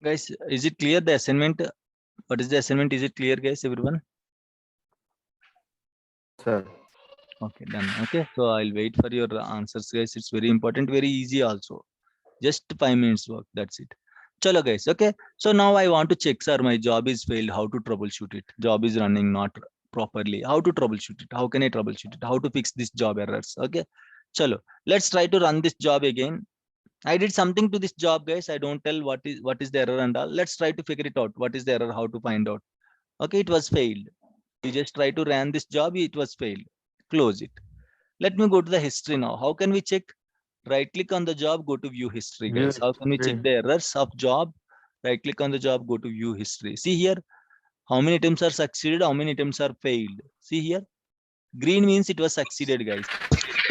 Guys, is it clear the assignment? What is the assignment? Is it clear, guys, everyone? Sir. Okay, done. Okay, so I'll wait for your answers, guys. It's very important, very easy also. Just 5 minutes work. That's it. Chalo, guys. Okay. So now I want to check, sir. My job is failed. How to troubleshoot it? Job is running not properly. How to troubleshoot it? How can I troubleshoot it? How to fix this job errors? Okay. Chalo. Let's try to run this job again. I did something to this job, guys. I don't tell what is the error and all. Let's try to figure it out. What is the error? How to find out? Okay, it was failed. You just try to run this job. It was failed. Close it. Let me go to the history now. How can we check? Right click on the job, go to view history, View guys. How can we check history. the errors of job? Right click on the job, go to view history. See here, how many attempts are succeeded, how many attempts are failed. See here, green means it was succeeded, guys.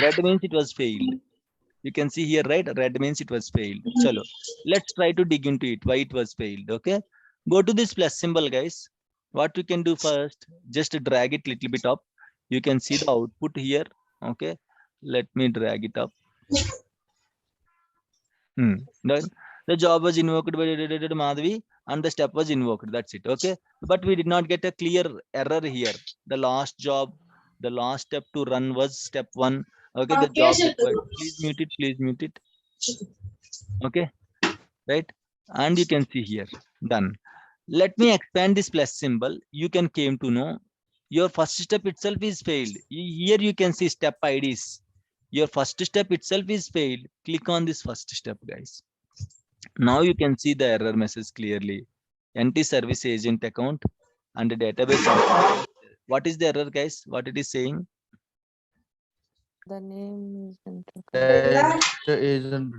Red means it was failed. You can see here, right? Red means it was failed. Chalo, let's try to dig into it, why it was failed. Okay, go to this plus symbol, guys. What you can do first, just drag it little bit up. You can see the output here. Okay, let me drag it up. The job was invoked by Madhavi and the step was invoked. That's it. Okay. But we did not get a clear error here. The last job, the last step to run was step 1. Okay. The job required. Please mute it. Please mute it. Okay. Right. And you can see here. Done. Let me expand this plus symbol. You can came to know your first step itself is failed. Here you can see step IDs. Your first step itself is failed. Click on this first step, guys. Now you can see the error message clearly. NT service agent account and the database. What is the error, guys? What it is saying? The name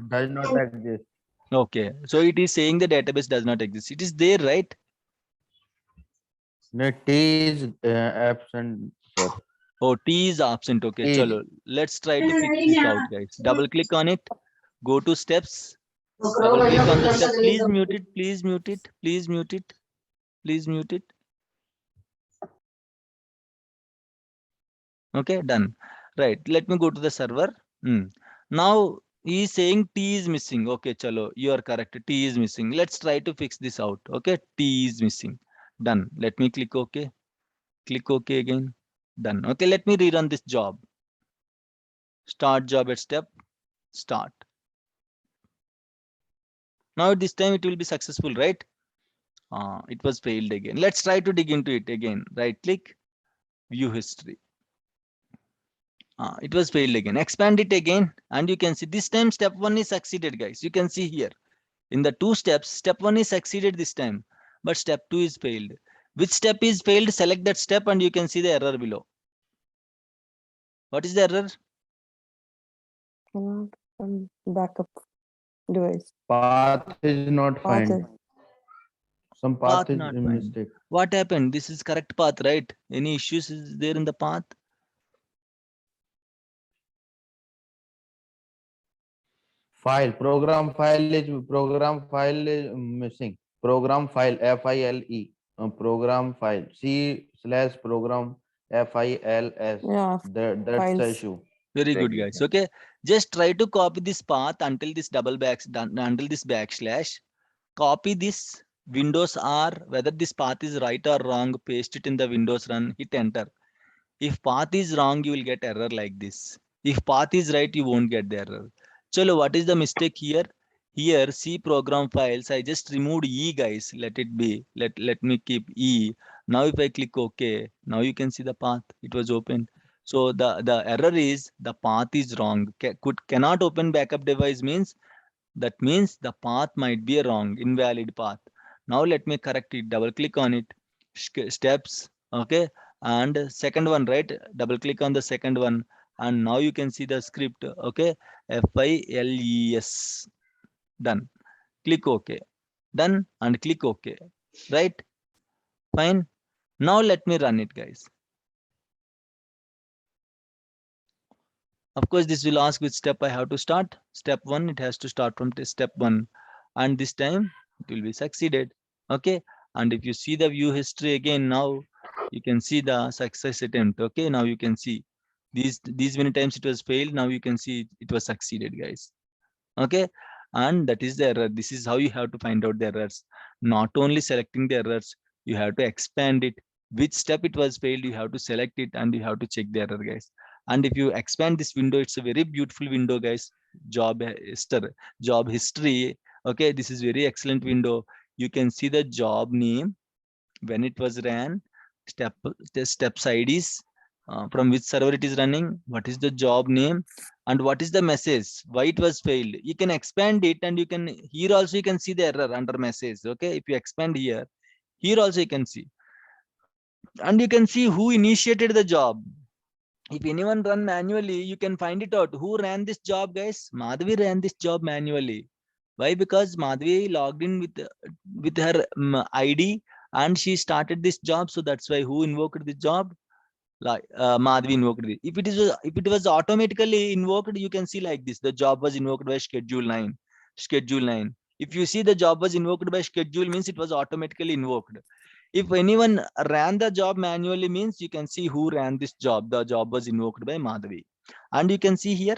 Does not exist. Okay, so it is saying the database does not exist. It is there, right? No, T is absent, sir. Oh, T is absent. Okay, T is chalo. Let's try to fix this out, guys. Double click on it. Go to steps. Double click on the step. Please mute it. Please mute it. Please mute it. Please mute it. Okay, done. Right. Let me go to the server. Now he is saying T is missing. Okay, chalo, you are correct. T is missing. Let's try to fix this out. Okay, T is missing. Done. Let me click OK. Click OK again. Done. Okay, let me rerun this job. Start job at step. Start. Now this time it will be successful, right? It was failed again. Let's try to dig into it again. Right click, view history. It was failed again. Expand it again and you can see this time step 1 is succeeded, guys. You can see here in the 2 steps, step 1 is succeeded this time, but step 2 is failed. Which step is failed? Select that step and you can see the error below. What is the error? backup device. path is not Path find. is- Some path is not a find. mistake. What happened? This is correct path, right? Any issues is there in the path? Program file is missing. Program file FILE. Program file C/program FILS. Yeah, That's the files. issue. Very good, guys. Okay, just try to copy this path until this until this backslash. Copy this Windows R, whether this path is right or wrong, paste it in the Windows run, hit enter. If path is wrong, you will get error like this. If path is right, you won't get the error. Chalo, what is the mistake here? Here, C program files, I just removed E, guys. Let it be. Let me keep E. Now if I click OK, now you can see the path. It was opened. So the error is the path is wrong. Cannot open backup device means that means the path might be a wrong, invalid path. Now let me correct it. Double click on it. Steps. Okay. And second one, right? Double click on the second one. And now you can see the script. Okay. FILES. Done. Click OK. Done and click OK. Right? Fine. Now let me run it, guys. Of course, this will ask which step I have to start. Step 1, it has to start from step 1. And this time it will be succeeded. Okay. And if you see the view history again, now you can see the success attempt. Okay. Now you can see these many times it was failed. Now you can see it was succeeded, guys. Okay. And that is the error. This is how you have to find out the errors. Not only selecting the errors, you have to expand it. Which step it was failed, you have to select it and you have to check the error, guys. And if you expand this window, it's a very beautiful window, guys. Job history. Okay, this is very excellent window. You can see the job name, when it was ran, step the steps IDs, from which server it is running, what is the job name, and what is the message, why it was failed. You can expand it, and you can here also you can see the error under message. Okay, if you expand here also you can see, and you can see who initiated the job. If anyone run manually, you can find it out who ran this job, guys. Madhavi ran this job manually. Why? Because Madhavi logged in with her ID and she started this job. So that's why who invoked this job? Like Madhavi invoked it. If it was automatically invoked, you can see like this. The job was invoked by schedule 9. Schedule 9. If you see the job was invoked by schedule, means it was automatically invoked. If anyone ran the job manually, means you can see who ran this job. The job was invoked by Madhavi. And you can see here,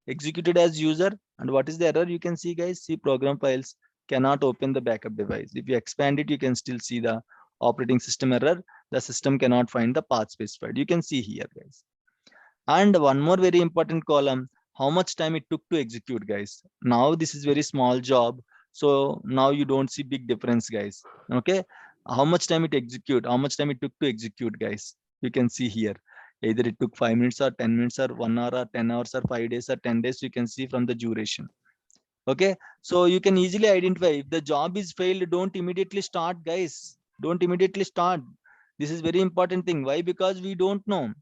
executed as user. And what is the error? You can see, guys, see program files cannot open the backup device. If you expand it, you can still see the operating system error. The system cannot find the path specified. You can see here, guys. And one more very important column, how much time it took to execute, guys. Now this is very small job. So now you don't see big difference, guys. Okay. How much time it execute, how much time it took to execute, guys. You can see here. Either it took 5 minutes or 10 minutes or 1 hour or 10 hours or 5 days or 10 days. You can see from the duration. Okay. So you can easily identify if the job is failed, don't immediately start, guys. Don't immediately start. This is very important thing. Why? Because we don't know.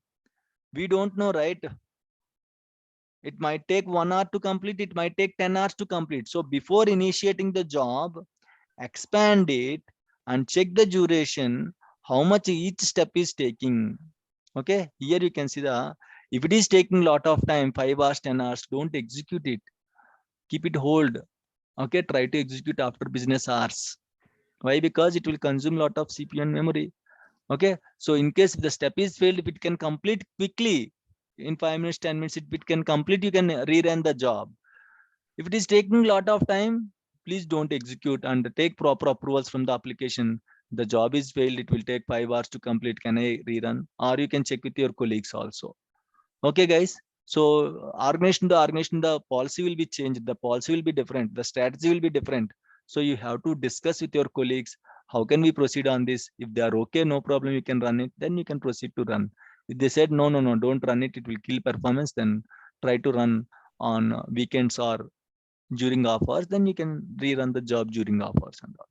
We don't know, right? It might take 1 hour to complete. It might take 10 hours to complete. So before initiating the job, expand it and check the duration, how much each step is taking. Okay. Here you can see if it is taking a lot of time, 5 hours, 10 hours, don't execute it. Keep it hold. Okay. Try to execute after business hours. Why? Because it will consume a lot of CPU and memory. Okay. So in case the step is failed, if it can complete quickly, in 5 minutes, 10 minutes, if it can complete, you can rerun the job. If it is taking a lot of time, please don't execute and take proper approvals from the application. The job is failed, it will take 5 hours to complete. Can I rerun? Or you can check with your colleagues also. Okay, guys. So organization to organization, the policy will be changed. The policy will be different. The strategy will be different. So you have to discuss with your colleagues. How can we proceed on this? If they are okay, no problem, you can run it. Then you can proceed to run. If they said, no, no, no, don't run it, it will kill performance, then try to run on weekends or during off hours. Then you can rerun the job during off hours and all.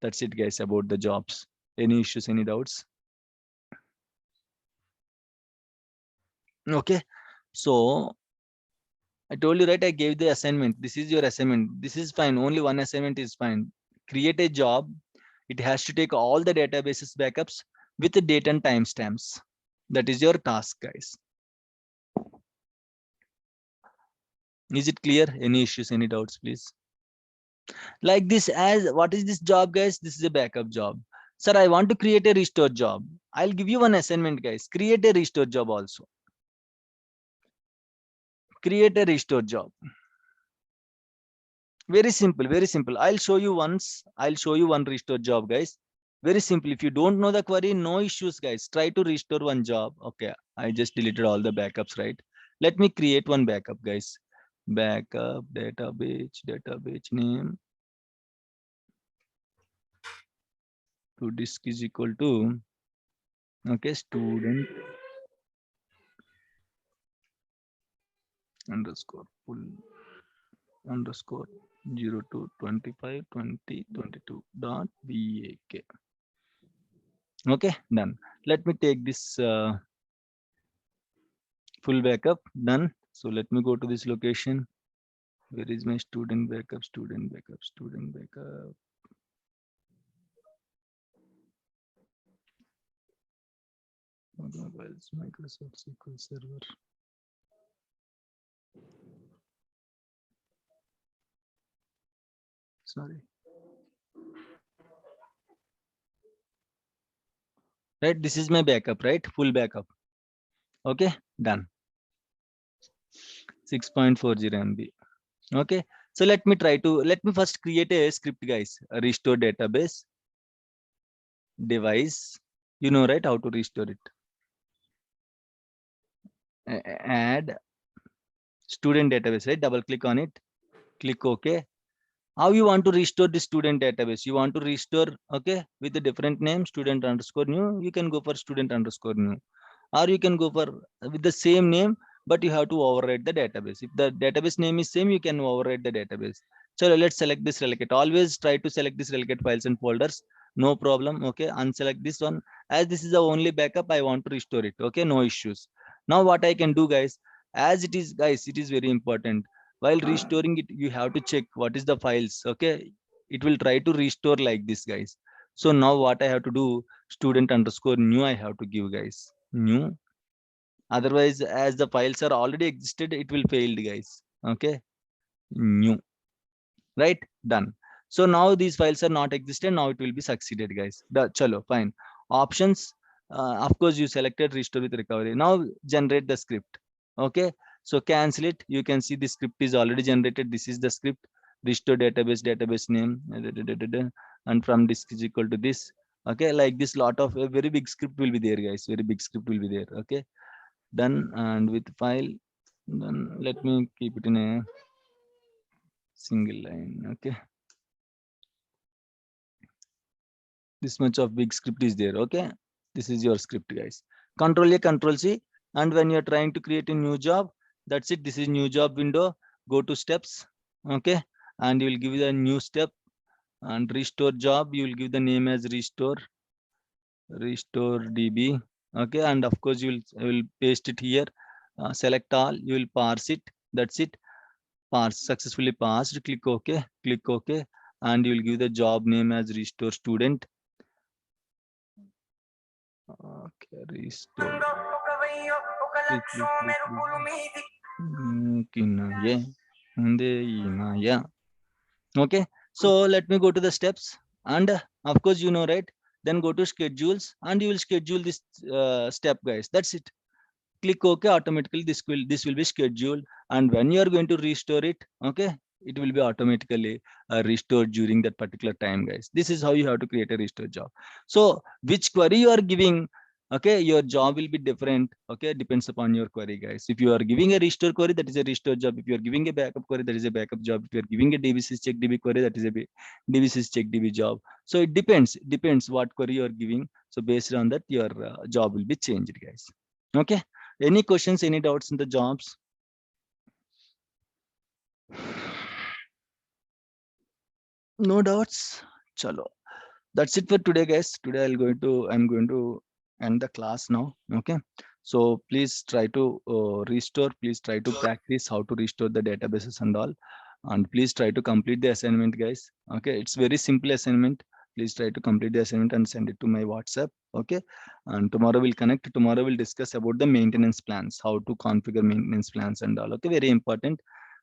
That's it, guys, about the jobs. Any issues, any doubts? Okay. So I told you, right? I gave the assignment. This is your assignment. This is fine. Only one assignment is fine. Create a job. It has to take all the databases backups with the date and timestamps. That is your task, guys. Is it clear? Any issues, any doubts, please? Like this, as what is this job, guys? This is a backup job. Sir, I want to create a restore job. I'll give you one assignment, guys. Create a restore job also. Create a restore job. Very simple, very simple. I'll show you once. I'll show you one restore job, guys. Very simple. If you don't know the query, no issues, guys. Try to restore one job. Okay, I just deleted all the backups, right? Let me create one backup, guys. Backup, database name. To disk is equal to, okay, student underscore full underscore 02252022 dot BAK. Okay, done. Let me take this full backup. Done. So let me go to this location. Where is my student backup? Student backup, student backup. Mobiles, Microsoft SQL Server. Sorry. Right, this is my backup, right? Full backup. Okay, done. 6.40 MB. Okay, So let me first create a script, guys. Restore database device. You know, right, how to restore it. Add student database, right? Double click on it. Click OK. How you want to restore the student database? You want to restore, okay, with a different name, student underscore new. You can go for student underscore new, or you can go for with the same name, but you have to override the database. If the database name is same, you can override the database. So let's select this relicate. Always try to select this relicate files and folders. No problem. Okay, unselect this one. As this is the only backup, I want to restore it. Okay, no issues. Now what I can do, guys, as it is, guys, it is very important. While restoring it, you have to check what is the files. Okay, it will try to restore like this, guys. So now what I have to do, student underscore new, I have to give, guys, new. Otherwise, as the files are already existed, it will fail, guys. Okay, new, right? Done. So now these files are not existed. Now it will be succeeded, guys. Chalo, fine. Options, of course, you selected restore with recovery. Now generate the script. Okay, so cancel it. You can see the script is already generated. This is the script. Restore database name, and from this is equal to this. Okay, like this, lot of a very big script will be there, guys. Very big script will be there. Okay, done. And with file, then let me keep it in a single line. Okay, this much of big script is there. Okay, this is your script, guys. Control A, Control C, and when you're trying to create a new job, that's it. This is new job window. Go to steps. Okay, and you will give the new step and restore job. You will give the name as restore DB. Okay, and of course you will paste it here. Select all. You will parse it. That's it. Parse, successfully parsed. Click OK. Click OK, and you will give the job name as restore student. Okay, restore. Yeah. Okay, so let me go to the steps, and of course, you know, right? Then go to schedules, and you will schedule this step, guys. That's it. Click OK. Automatically this will be scheduled, and when you are going to restore it, okay, it will be automatically restored during that particular time, guys. This is how you have to create a restore job. So which query you are giving, okay, your job will be different. Okay, depends upon your query, guys. If you are giving a restore query, that is a restore job. If you are giving a backup query, that is a backup job. If you are giving a dbsys check db query, that is a dbsys check db job. So it depends what query you are giving. So based on that, your job will be changed, guys. Okay, any questions, any doubts in the jobs? No doubts. Chalo. That's it for today, guys. Today I'm going to end the class now. Okay, so please try to restore. Please try to practice how to restore the databases and all, and please try to complete the assignment, guys. Okay, it's very simple assignment. Please try to complete the assignment and send it to my WhatsApp. Okay, and tomorrow we'll connect. Tomorrow we'll discuss about the maintenance plans, how to configure maintenance plans and all. Okay, very important.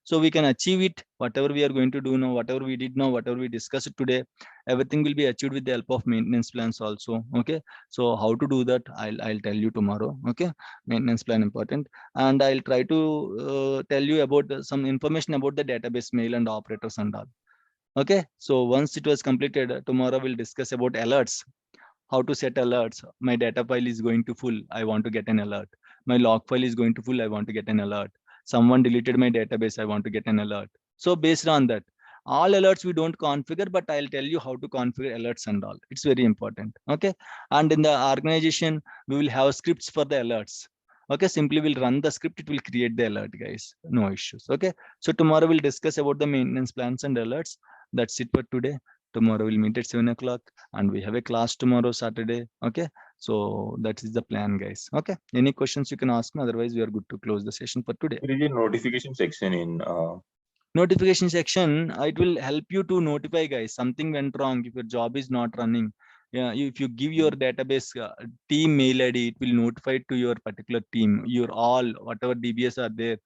So we can achieve it. Whatever we are going to do now, whatever we did now, whatever we discussed today, everything will be achieved with the help of maintenance plans also. Okay, so how to do that, I'll tell you tomorrow. Okay, maintenance plan important, and I'll try to tell you about some information about the database mail and operators and all. Okay, so once it was completed, tomorrow we'll discuss about alerts, how to set alerts. My data file is going to full, I want to get an alert. My log file is going to full, I want to get an alert. Someone deleted my database, I want to get an alert. So based on that, all alerts we don't configure, but I'll tell you how to configure alerts and all. It's very important. Okay, and in the organization we will have scripts for the alerts. Okay, simply we'll run the script, it will create the alert, guys. No issues. Okay, so tomorrow we'll discuss about the maintenance plans and alerts. That's it for today. Tomorrow we'll meet at 7 o'clock, and we have a class tomorrow, Saturday. Okay, so that is the plan, guys. Okay, any questions you can ask me, otherwise we are good to close the session for today. There is a notification section in Notification section, it will help you to notify, guys, something went wrong. If your job is not running, yeah, if you give your database team mail id, it will notify to your particular team, your all whatever dbs are there,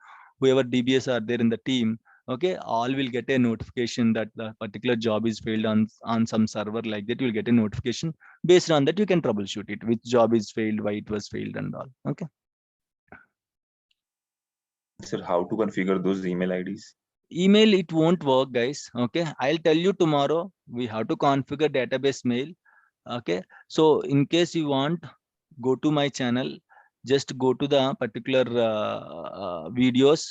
whoever dbs are there in the team. Okay, all will get a notification that the particular job is failed on some server, like that. You will get a notification. Based on that, you can troubleshoot it, which job is failed, why it was failed and all. Okay, sir, how to configure those email IDs? email, it won't work, guys. Okay, I'll tell you tomorrow. We have to configure database mail. Okay, so in case you want, go to my channel, just go to the particular videos.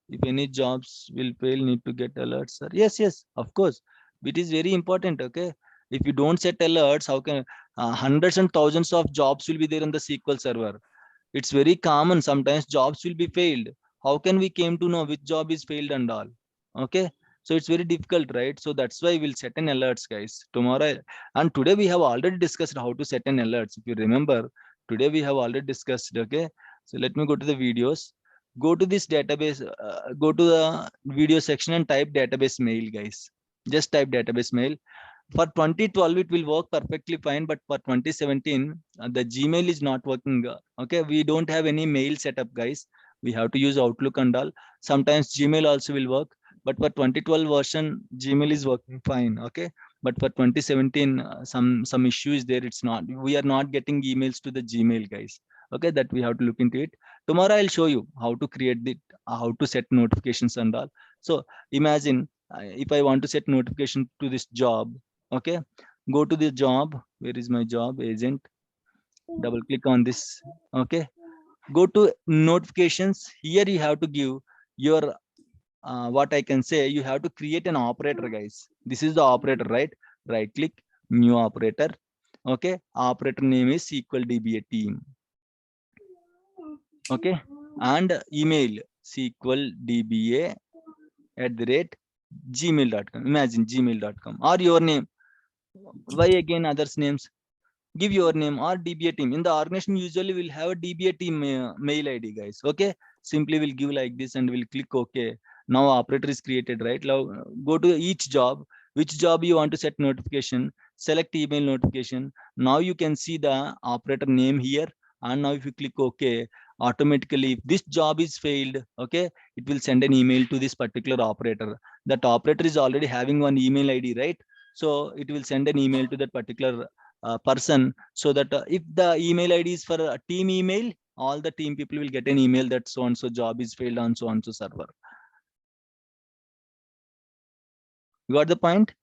If any jobs will fail, need to get alerts, sir. Yes, yes, of course, it is very important. Okay, if you don't set alerts, how can hundreds and thousands of jobs will be there on the SQL server? It's very common, sometimes jobs will be failed. How can we came to know which job is failed and all? Okay, so it's very difficult, right? So that's why we'll set an alerts, guys, tomorrow. And today we have already discussed how to set an alerts. If you remember, today we have already discussed. Okay, so let me go to the videos, go to this database, go to the video section and type database mail, guys. Just type database mail. For 2012 it will work perfectly fine, but for 2017 the Gmail is not working. Okay, we don't have any mail setup, guys. We have to use Outlook and all. Sometimes Gmail also will work, but for 2012 version Gmail is working fine. Okay, but for 2017 some issue is there. It's not, we are not getting emails to the Gmail, guys. Okay, that we have to look into it. Tomorrow I'll show you how to create the how to set notifications and all. So imagine, if I want to set notification to this job. Okay, go to the job. Where is my job agent? Double click on this. Okay, go to notifications. Here you have to give your what I can say, you have to create an operator, guys. This is the operator, right? Right click, new operator. Okay, operator name is SQL DBA team. Okay, and email SQL DBA @gmail.com. Imagine gmail.com or your name. Why again others names? Give your name or DBA team. In the organization usually will have a DBA team mail ID, guys. Okay, simply we'll give like this and we'll click OK. Now operator is created, right? Now go to each job, which job you want to set notification, select email notification. Now you can see the operator name here, and now if you click OK, automatically if this job is failed, okay, it will send an email to this particular operator. That operator is already having one email ID, right? So it will send an email to that particular person, so that if the email ID is for a team email, all the team people will get an email that so and so job is failed on so and so server. You got the point?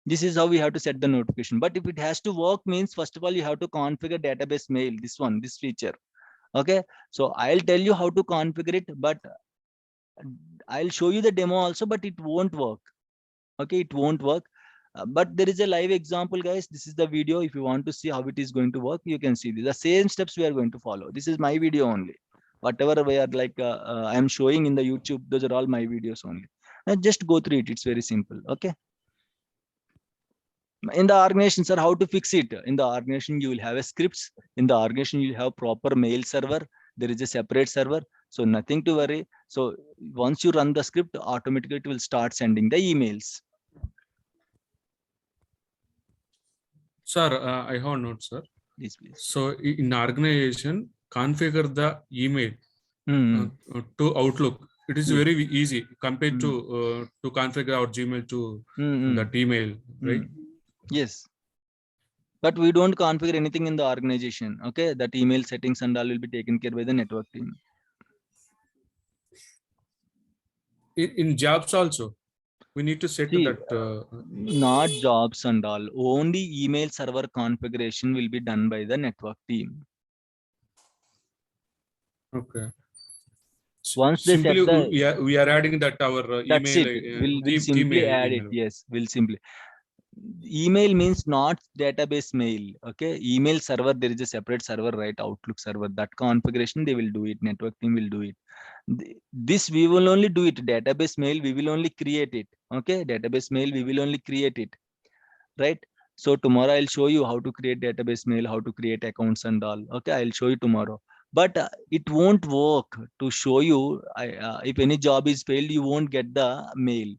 This is how we have to set the notification. But if it has to work, means first of all you have to configure database mail, this one, this feature. Okay, so I'll tell you how to configure it, but I'll show you the demo also, but it won't work. Okay, it won't work. But there is a live example, guys. This is the video. If you want to see how it is going to work, you can see the same steps we are going to follow. This is my video only. Whatever we are like I am showing in the YouTube, those are all my videos only. Just go through it. It's very simple. Okay. In the organization, sir, how to fix it? In the organization, you will have a scripts. In the organization, you will have proper mail server. There is a separate server. So nothing to worry. So once you run the script, automatically it will start sending the emails. Sir, I have a note, sir. Please, please. So in organization, configure the email to Outlook. It is very easy compared to configure our Gmail to that email, right? Yes. But we don't configure anything in the organization. Okay, that email settings and all will be taken care by the network team. In jobs also, we need to set that. Not jobs and all. Only email server configuration will be done by the network team. Okay. Once they simply set the, we are adding that our that's email. it. We'll simply add it. Yes, we'll simply. Email means not database mail. Okay, email server, there is a separate server, right? Outlook server. That configuration they will do it. Network team will do it. This we will only do it. Database mail we will only create it. Okay, database mail we will only create it, right? So tomorrow I'll show you how to create database mail, how to create accounts and all. Okay, I'll show you tomorrow. But it won't work to show you. If any job is failed, you won't get the mail.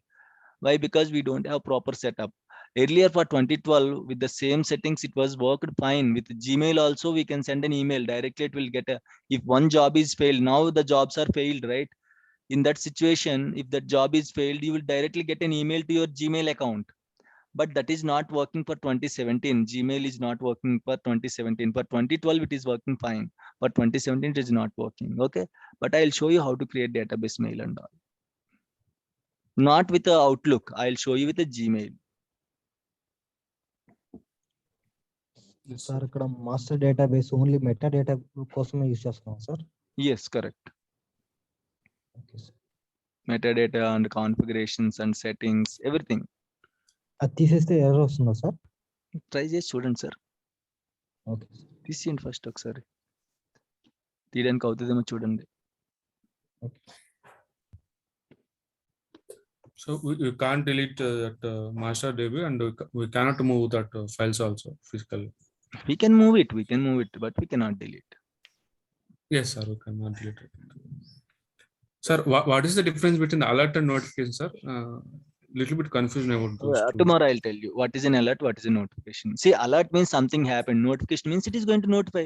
Why? Because we don't have proper setup. Earlier for 2012, with the same settings, it was worked fine. With Gmail also, we can send an email directly. It will get a, if one job is failed, now the jobs are failed, right? In that situation, if that job is failed, you will directly get an email to your Gmail account. But that is not working for 2017. Gmail is not working for 2017. For 2012, it is working fine. For 2017, it is not working. Okay. But I'll show you how to create database mail and all. Not with the Outlook. I'll show you with the Gmail. Sir ఇక్కడ master database only metadata కోసమే use చేస్తున్నాం సార్. Yes, correct. Okay sir. Metadata and configurations and settings, everything. అది తీసేస్తే error వస్తుందా sir? Try చేసి చూడండి sir. Okay sir. తీసేయండి ఫస్ట్ ఒకసారి. తీయడానికి అవుతుందేమో చూడండి. So we can't delete that master DB, and we cannot move that files also physically. We can move it, but we cannot delete. Yes, sir, we cannot delete it. Sir, what is the difference between alert and notification, sir? Little bit confused about those two. Tomorrow I'll tell you what is an alert, what is a notification. See, alert means something happened. Notification means it is going to notify.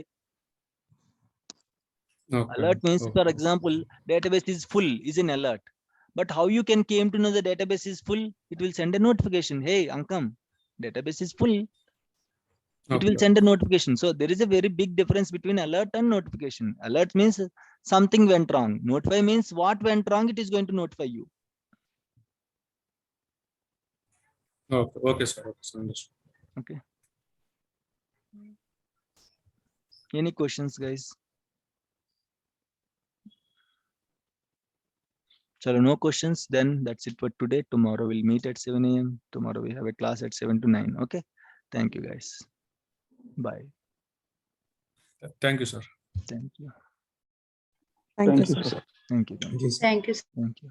Okay. Alert means, Okay. for example, database is full is an alert. But how you can came to know the database is full? It will send a notification. Hey, Ankam, database is full. It will Okay. send a notification. So there is a very big difference between alert and notification. Alert means something went wrong. Notify means what went wrong, it is going to notify you. Okay. Okay, sir. Okay, sir. Understood. Okay. Any questions, guys? So no questions, then that's it for today. Tomorrow we'll meet at 7 a.m. Tomorrow we have a class at 7 to 9. Okay. Thank you, guys. Bye. Thank you, sir. Thank you. Thank you, sir. Thank you. Thank you. Thank you.